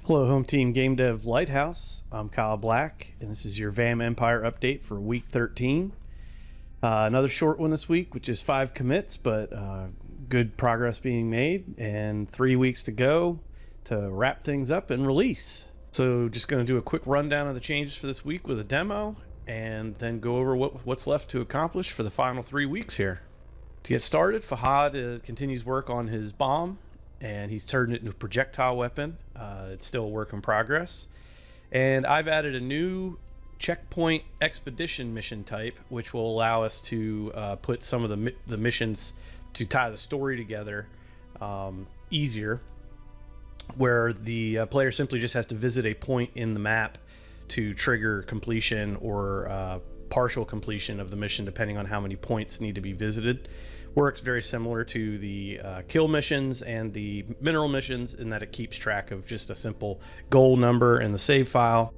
Hello, Home Team Game Dev Lighthouse. I'm Kyle Black, and this is your VAM Empire update for week 13. Another short one this week, which is 5 commits, but good progress being made, and 3 weeks to go to wrap things up and release. So just going to do a quick rundown of the changes for this week with a demo, and then go over what's left to accomplish for the final 3 weeks here. To get started, Fahad continues work on his bomb, and he's turned it into a projectile weapon. It's still a work in progress. And I've added a new checkpoint expedition mission type, which will allow us to put some of the missions to tie the story together easier, where the player simply just has to visit a point in the map to trigger completion or partial completion of the mission, depending on how many points need to be visited. Works very similar to the kill missions and the mineral missions in that it keeps track of just a simple goal number in the save file.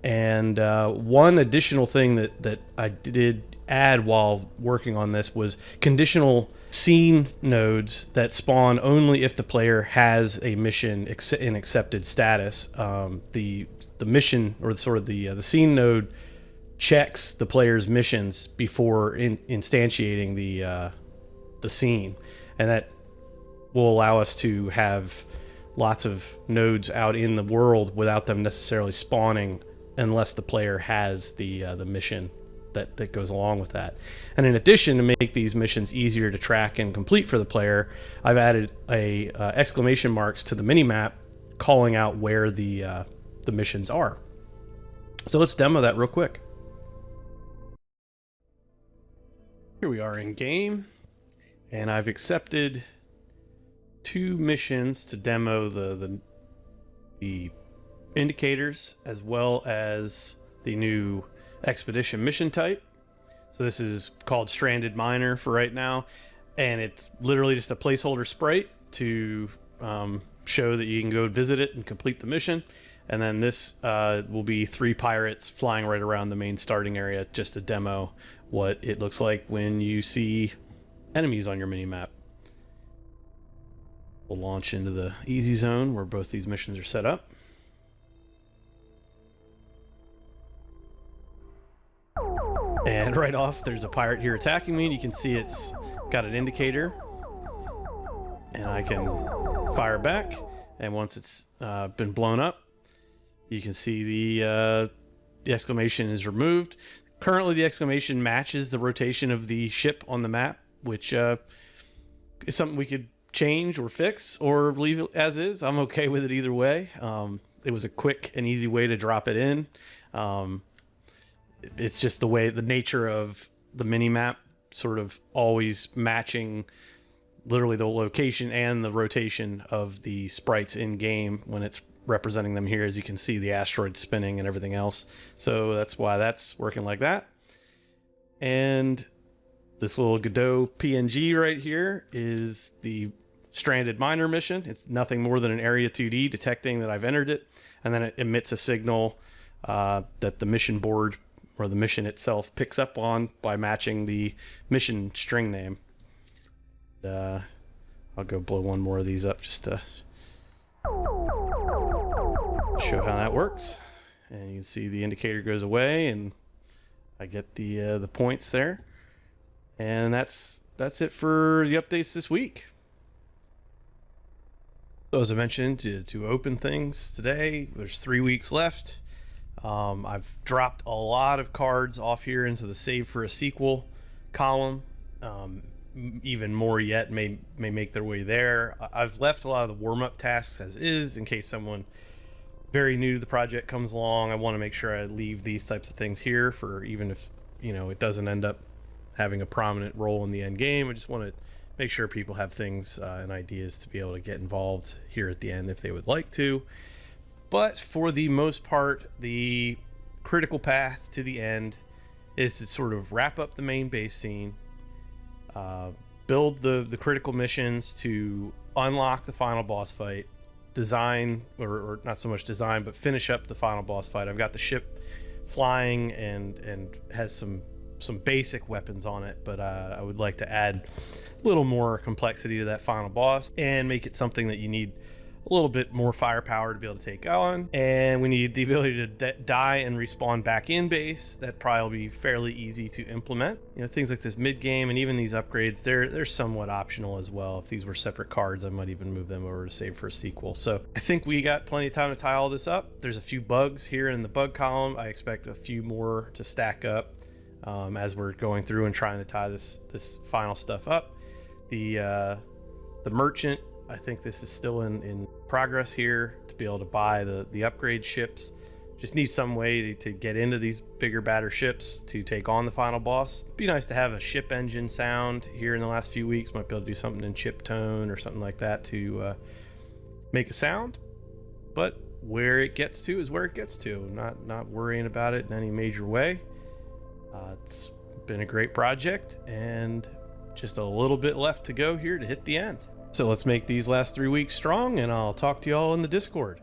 And one additional thing that I did add while working on this was conditional scene nodes that spawn only if the player has a mission in accepted status. The mission, or sort of the scene node, checks the player's missions before instantiating the scene, and that will allow us to have lots of nodes out in the world without them necessarily spawning unless the player has the mission that goes along with that. And in addition, to make these missions easier to track and complete for the player, I've added a exclamation marks to the mini-map calling out where the missions are. So let's demo that real quick. Here we are in game, and I've accepted 2 missions to demo the indicators as well as the new expedition mission type. So this is called Stranded Miner for right now, and it's literally just a placeholder sprite to show that you can go visit it and complete the mission. And then this will be 3 pirates flying right around the main starting area just to demo what it looks like when you see enemies on your mini-map. We'll launch into the easy zone where both these missions are set up. And right off, there's a pirate here attacking me, and you can see it's got an indicator. And I can fire back, and once it's been blown up, you can see the exclamation is removed. Currently, the exclamation matches the rotation of the ship on the map, which is something we could change or fix or leave it as is. I'm okay with it either way. It was a quick and easy way to drop it in. It's just the nature of the mini-map sort of always matching literally the location and the rotation of the sprites in game when it's representing them here. As you can see, the asteroid spinning and everything else. So that's why that's working like that. And this little Godot PNG right here is the Stranded Miner mission. It's nothing more than an Area 2D detecting that I've entered it, and then it emits a signal that the mission board or the mission itself picks up on by matching the mission string name. I'll go blow one more of these up just to show how that works. And you can see the indicator goes away, and I get the points there. And that's it for the updates this week. So as I mentioned, to open things today, there's 3 weeks left. I've dropped a lot of cards off here into the save for a sequel column. Even more yet may make their way there. I've left a lot of the warm-up tasks as is in case someone very new to the project comes along. I want to make sure I leave these types of things here for even if it doesn't end up having a prominent role in the end game. I just want to make sure people have things and ideas to be able to get involved here at the end if they would like to. But for the most part, the critical path to the end is to sort of wrap up the main base scene, build the critical missions to unlock the final boss fight, design, or not so much design, but finish up the final boss fight. I've got the ship flying and has some basic weapons on it, but I would like to add a little more complexity to that final boss and make it something that you need a little bit more firepower to be able to take on, and we need the ability to die and respawn back in base. That probably will be fairly easy to implement. You know, things like this mid game and even these upgrades, they're somewhat optional as well. If these were separate cards, I might even move them over to save for a sequel. So I think we got plenty of time to tie all this up. There's a few bugs here in the bug column. I expect a few more to stack up as we're going through and trying to tie this final stuff up. The merchant, I think this is still in progress here to be able to buy the upgrade ships. Just need some way to get into these bigger, badder ships to take on the final boss. Be nice to have a ship engine sound here in the last few weeks. Might be able to do something in chip tone or something like that to make a sound. But where it gets to is where it gets to. Not worrying about it in any major way. It's been a great project and just a little bit left to go here to hit the end. So let's make these last 3 weeks strong, and I'll talk to you all in the Discord.